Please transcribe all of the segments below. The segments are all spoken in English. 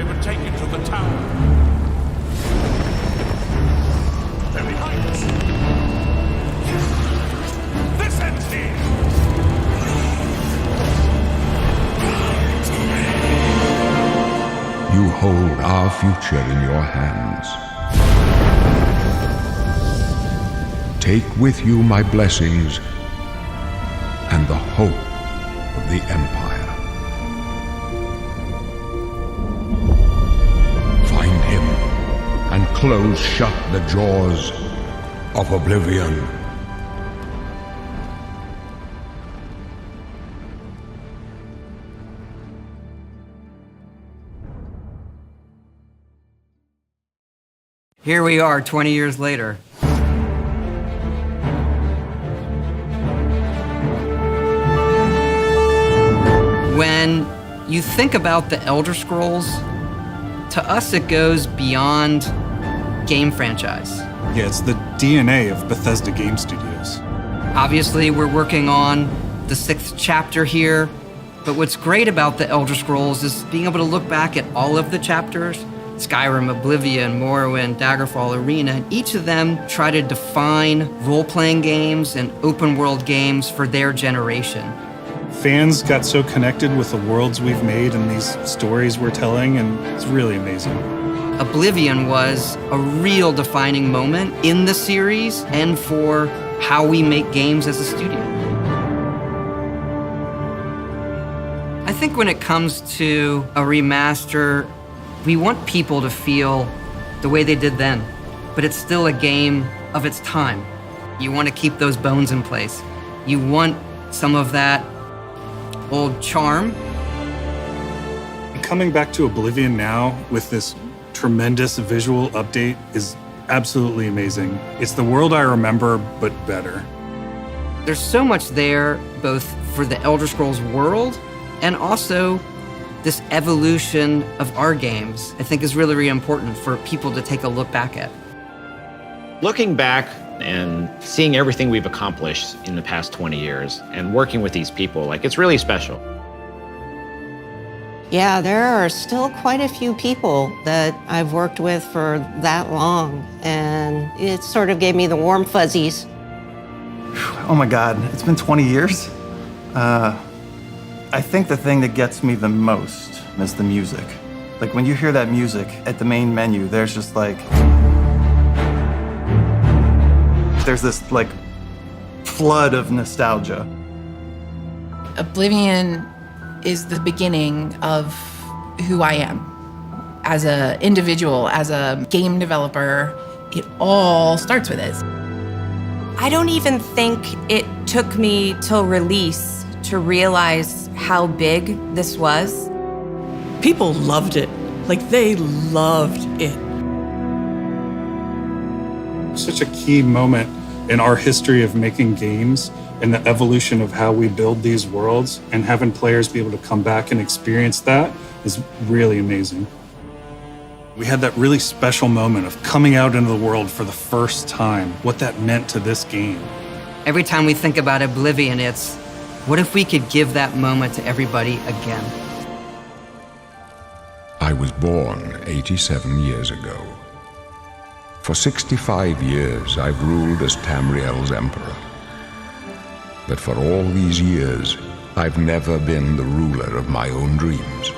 They would take you to the tower. They're behind us. This ends here. You hold our future in your hands. Take with you my blessings and the hope of the Empire. Find him and close shut the jaws of Oblivion. Here we are 20 years later. When you think about the Elder Scrolls, to us it goes beyond game franchise. Yeah, it's the DNA of Bethesda Game Studios. Obviously, we're working on the 6th chapter here, but what's great about the Elder Scrolls is being able to look back at all of the chapters, Skyrim, Oblivion, Morrowind, Daggerfall, Arena, and each of them try to define role-playing games and open-world games for their generation. Fans got so connected with the worlds we've made and these stories we're telling, and it's really amazing. Oblivion was a real defining moment in the series and for how we make games as a studio. I think when it comes to a remaster, we want people to feel the way they did then, but it's still a game of its time. You want to keep those bones in place. You want some of that old charm. Coming back to Oblivion now with this tremendous visual update is absolutely amazing. It's the world I remember, but better. There's so much there, both for the Elder Scrolls world and also this evolution of our games, I think is really, really important for people to take a look back at. Looking back and seeing everything we've accomplished in the past 20 years and working with these people, it's really special. Yeah, there are still quite a few people that I've worked with for that long, and it sort of gave me the warm fuzzies. Oh my God, it's been 20 years? I think the thing that gets me the most is the music. Like when you hear that music at the main menu, there's just there's this flood of nostalgia. Oblivion is the beginning of who I am. As an individual, as a game developer, it all starts with it. I don't even think it took me till release to realize how big this was. People loved it. They loved it. Such a key moment in our history of making games and the evolution of how we build these worlds, and having players be able to come back and experience that is really amazing. We had that really special moment of coming out into the world for the first time, what that meant to this game. Every time we think about Oblivion, it's, what if we could give that moment to everybody again? I was born 87 years ago. For 65 years, I've ruled as Tamriel's emperor. But for all these years, I've never been the ruler of my own dreams.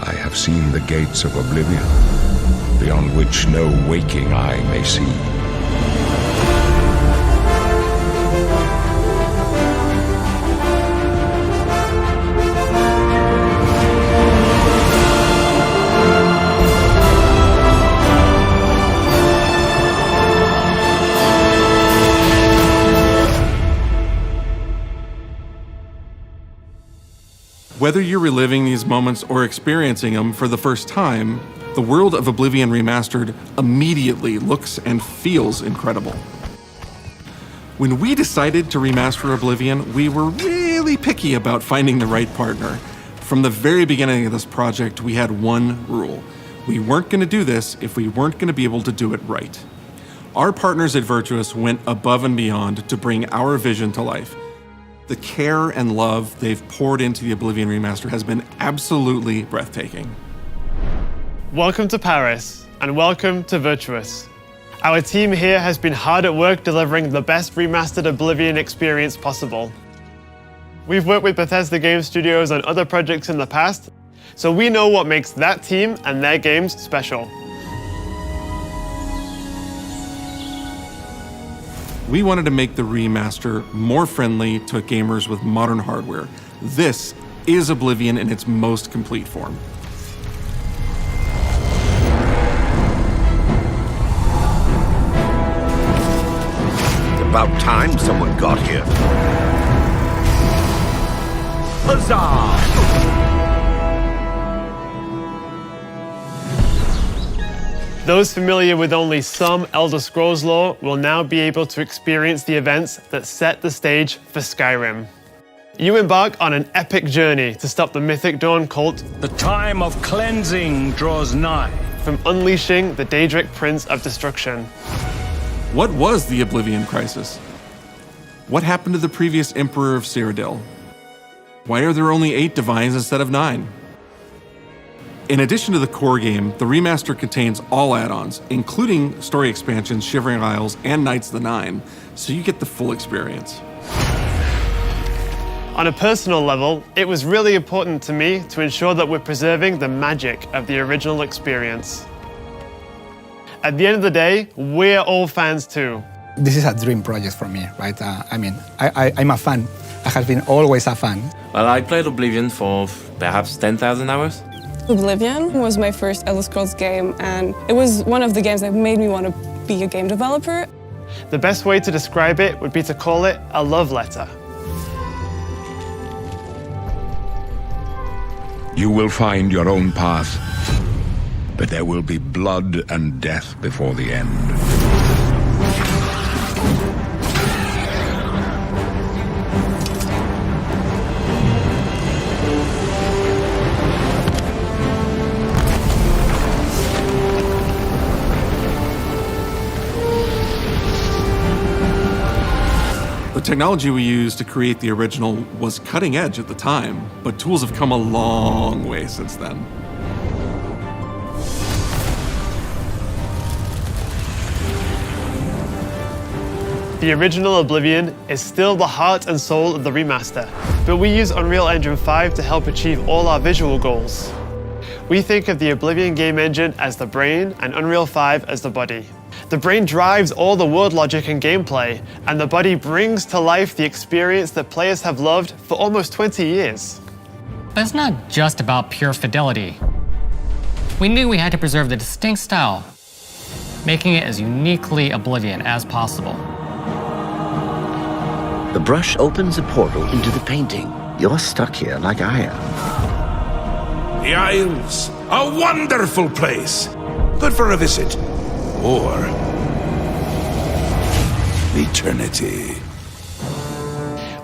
I have seen the gates of Oblivion, beyond which no waking eye may see. Whether you're reliving these moments or experiencing them for the first time, the world of Oblivion Remastered immediately looks and feels incredible. When we decided to remaster Oblivion, we were really picky about finding the right partner. From the very beginning of this project, we had one rule. We weren't going to do this if we weren't going to be able to do it right. Our partners at Virtuous went above and beyond to bring our vision to life. The care and love they've poured into the Oblivion Remaster has been absolutely breathtaking. Welcome to Paris, and welcome to Virtuous. Our team here has been hard at work delivering the best remastered Oblivion experience possible. We've worked with Bethesda Game Studios on other projects in the past, so we know what makes that team and their games special. We wanted to make the remaster more friendly to gamers with modern hardware. This is Oblivion in its most complete form. About time someone got here. Huzzah! Those familiar with only some Elder Scrolls lore will now be able to experience the events that set the stage for Skyrim. You embark on an epic journey to stop the Mythic Dawn cult. The time of cleansing draws nigh. From unleashing the Daedric Prince of Destruction. What was the Oblivion Crisis? What happened to the previous Emperor of Cyrodiil? Why are there only 8 divines instead of 9? In addition to the core game, the remaster contains all add-ons, including story expansions, Shivering Isles, and Knights of the Nine, so you get the full experience. On a personal level, it was really important to me to ensure that we're preserving the magic of the original experience. At the end of the day, we're all fans too. This is a dream project for me, right? I'm a fan. I have been always a fan. Well, I played Oblivion for perhaps 10,000 hours. Oblivion was my first Elder Scrolls game, and it was one of the games that made me want to be a game developer. The best way to describe it would be to call it a love letter. You will find your own path, but there will be blood and death before the end. The technology we used to create the original was cutting edge at the time, but tools have come a long way since then. The original Oblivion is still the heart and soul of the remaster, but we use Unreal Engine 5 to help achieve all our visual goals. We think of the Oblivion game engine as the brain and Unreal 5 as the body. The brain drives all the world logic and gameplay, and the body brings to life the experience that players have loved for almost 20 years. But it's not just about pure fidelity. We knew we had to preserve the distinct style, making it as uniquely Oblivion as possible. The brush opens a portal into the painting. You're stuck here like I am. The Isles, a wonderful place. Good for a visit. Or eternity.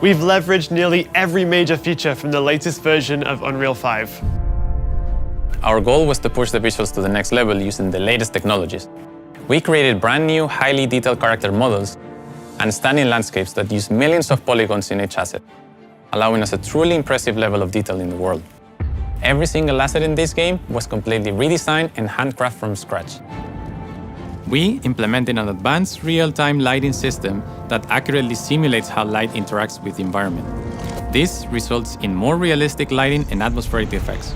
We've leveraged nearly every major feature from the latest version of Unreal 5. Our goal was to push the visuals to the next level using the latest technologies. We created brand new, highly detailed character models and stunning landscapes that use millions of polygons in each asset, allowing us a truly impressive level of detail in the world. Every single asset in this game was completely redesigned and handcrafted from scratch. We implemented an advanced real-time lighting system that accurately simulates how light interacts with the environment. This results in more realistic lighting and atmospheric effects.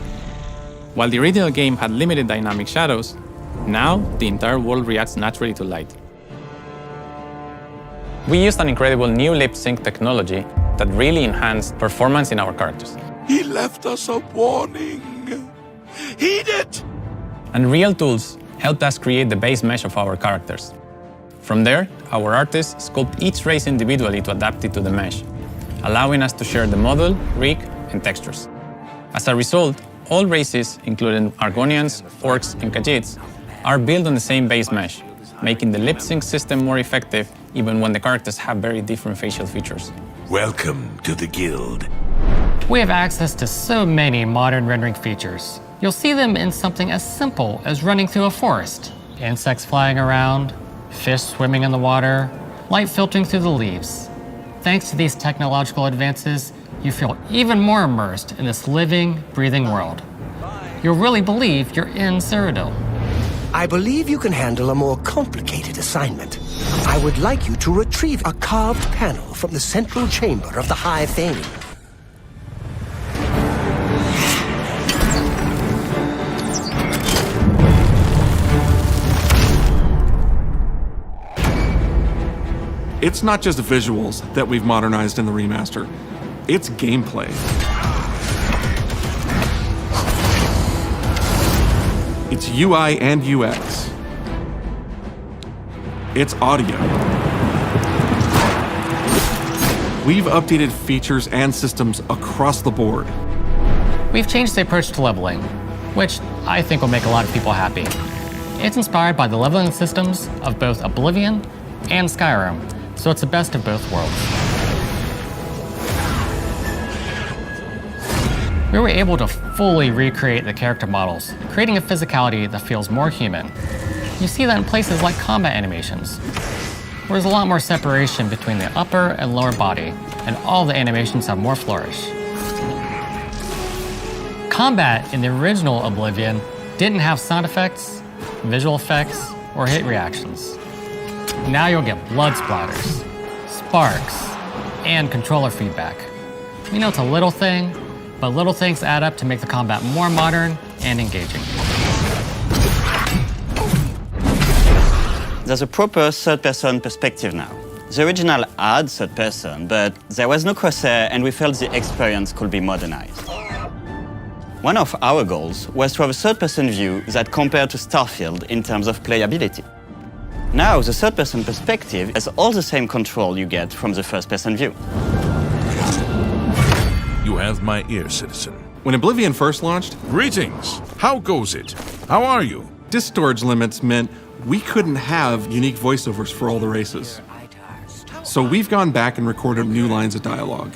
While the original game had limited dynamic shadows, now the entire world reacts naturally to light. We used an incredible new lip-sync technology that really enhanced performance in our characters. He left us a warning. Heed it! And real tools helped us create the base mesh of our characters. From there, our artists sculpt each race individually to adapt it to the mesh, allowing us to share the model, rig, and textures. As a result, all races, including Argonians, Orcs, and Khajiits, are built on the same base mesh, making the lip-sync system more effective even when the characters have very different facial features. Welcome to the Guild. We have access to so many modern rendering features. You'll see them in something as simple as running through a forest. Insects flying around, fish swimming in the water, light filtering through the leaves. thanks to these technological advances, you feel even more immersed in this living, breathing world. You'll really believe you're in Cyrodiil. I believe you can handle a more complicated assignment. I would like you to retrieve a carved panel from the central chamber of the High Fane. It's not just visuals that we've modernized in the remaster, it's gameplay. It's UI and UX. It's audio. We've updated features and systems across the board. We've changed the approach to leveling, which I think will make a lot of people happy. It's inspired by the leveling systems of both Oblivion and Skyrim, so it's the best of both worlds. We were able to fully recreate the character models, creating a physicality that feels more human. You see that in places like combat animations, where there's a lot more separation between the upper and lower body, and all the animations have more flourish. Combat in the original Oblivion didn't have sound effects, visual effects, or hit reactions. Now you'll get blood splatters, sparks, and controller feedback. We know it's a little thing, but little things add up to make the combat more modern and engaging. There's a proper third-person perspective now. The original had third-person, but there was no crosshair and we felt the experience could be modernized. One of our goals was to have a third-person view that compared to Starfield in terms of playability. Now, the third-person perspective has all the same control you get from the first-person view. You have my ear, citizen. When Oblivion first launched, Greetings! How goes it? How are you? disk storage limits meant we couldn't have unique voiceovers for all the races. So we've gone back and recorded new lines of dialogue.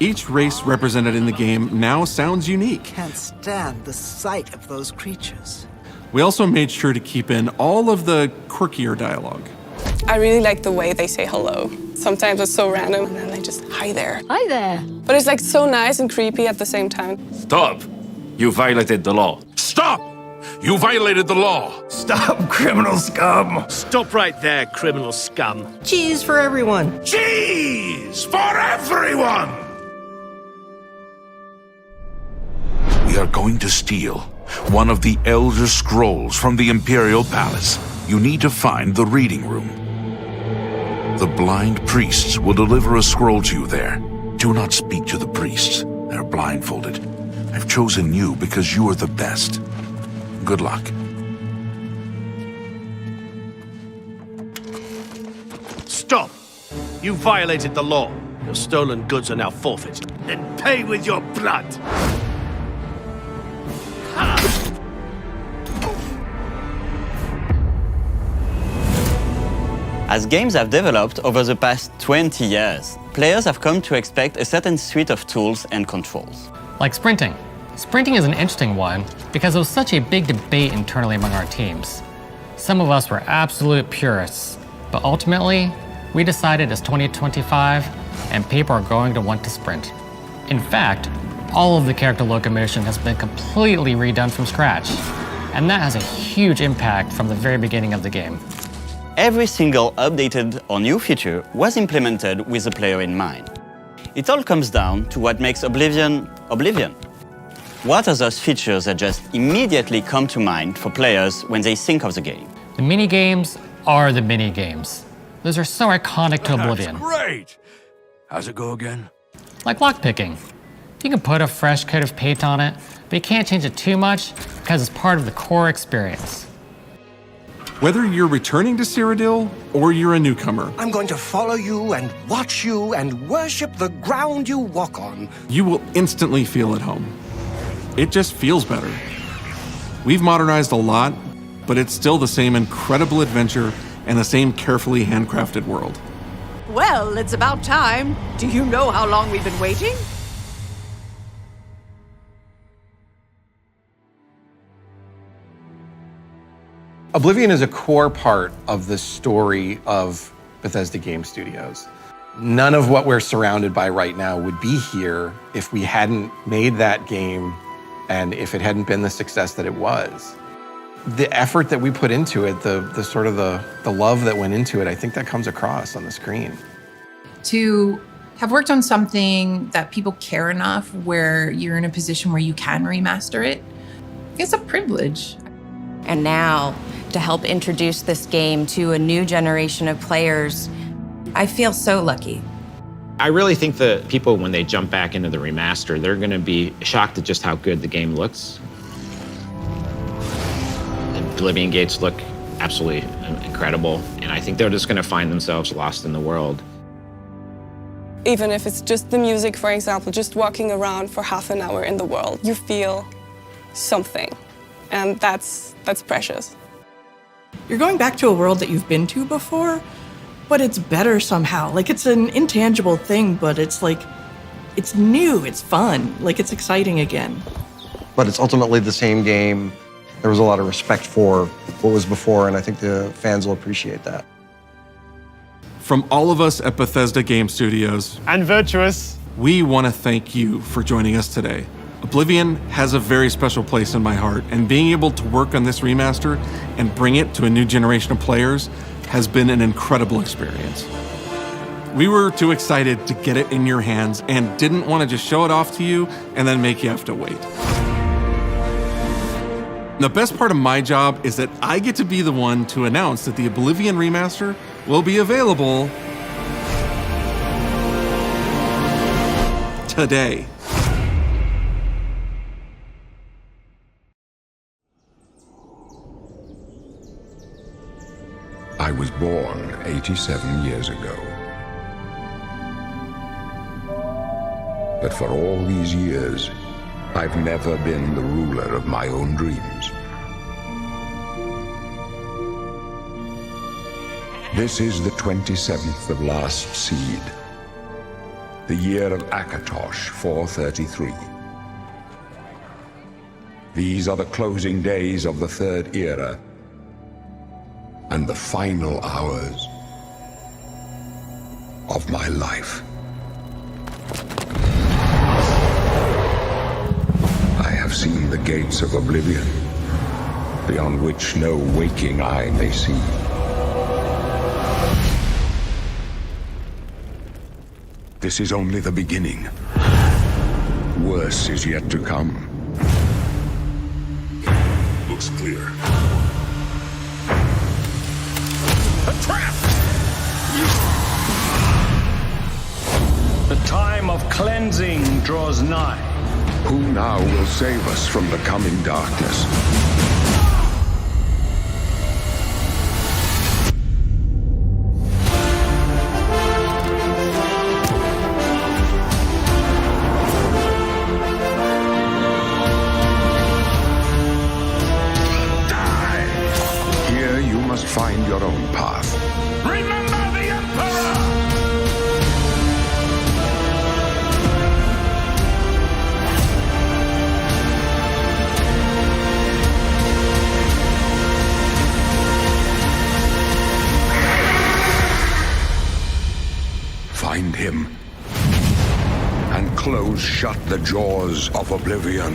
Each race represented in the game now sounds unique. Can't stand the sight of those creatures. We also made sure to keep in all of the quirkier dialogue. I really like the way they say hello. Sometimes it's so random and then they just, hi there. Hi there. But it's like so nice and creepy at the same time. Stop! You violated the law. Stop! You violated the law! Stop, criminal scum! Stop right there, criminal scum. Cheese for everyone. Cheese for everyone! We are going to steal one of the Elder Scrolls from the Imperial Palace. You need to find the reading room. The blind priests will deliver a scroll to you there. Do not speak to the priests. They're blindfolded. I've chosen you because you are the best. Good luck. Stop! You violated the law. Your stolen goods are now forfeit. Then pay with your blood! As games have developed over the past 20 years, players have come to expect a certain suite of tools and controls. Like sprinting. Sprinting is an interesting one because it was such a big debate internally among our teams. Some of us were absolute purists, but ultimately, we decided it's 2025 and people are going to want to sprint. In fact, all of the character locomotion has been completely redone from scratch, and that has a huge impact from the very beginning of the game. Every single updated or new feature was implemented with the player in mind. It all comes down to what makes Oblivion, Oblivion. What are those features that just immediately come to mind for players when they think of the game? The mini-games are the mini-games. Those are so iconic to Oblivion. Great! How's it go again? Like lockpicking. You can put a fresh coat of paint on it, but you can't change it too much because it's part of the core experience. Whether you're returning to Cyrodiil or you're a newcomer, I'm going to follow you and watch you and worship the ground you walk on. you will instantly feel at home. It just feels better. We've modernized a lot, but it's still the same incredible adventure and the same carefully handcrafted world. Well, it's about time. Do you know how long we've been waiting? Oblivion is a core part of the story of Bethesda Game Studios. None of what we're surrounded by right now would be here if we hadn't made that game and if it hadn't been the success that it was. The effort that we put into it, the sort of the love that went into it, I think that comes across on the screen. To have worked on something that people care enough where you're in a position where you can remaster it, it's a privilege. And now, to help introduce this game to a new generation of players, I feel so lucky. I really think that people, when they jump back into the remaster, they're going to be shocked at just how good the game looks. The Oblivion gates look absolutely incredible, and I think they're just going to find themselves lost in the world. Even if it's just the music, for example, just walking around for half an hour in the world, you feel something, and that's precious. You're going back to a world that you've been to before, but it's better somehow. Like, it's an intangible thing, but it's like, it's new, it's fun, like it's exciting again. But it's ultimately the same game. There was a lot of respect for what was before, and I think the fans will appreciate that. From all of us at Bethesda Game Studios and Virtuous, we want to thank you for joining us today. Oblivion has a very special place in my heart, and being able to work on this remaster and bring it to a new generation of players has been an incredible experience. We were too excited to get it in your hands and didn't want to just show it off to you and then make you have to wait. The best part of my job is that I get to be the one to announce that the Oblivion Remaster will be available today. I was born 87 years ago. But for all these years, I've never been the ruler of my own dreams. This is the 27th of Last Seed, the year of Akatosh 433. These are the closing days of the Third Era, and the final hours of my life. I have seen the gates of Oblivion, beyond which no waking eye may see. This is only the beginning. Worse is yet to come. Looks clear. A trap! The time of cleansing draws nigh. Who now will save us from the coming darkness? Die! Here you must find your own path. Remember the Emperor! Find him, and close shut the jaws of Oblivion.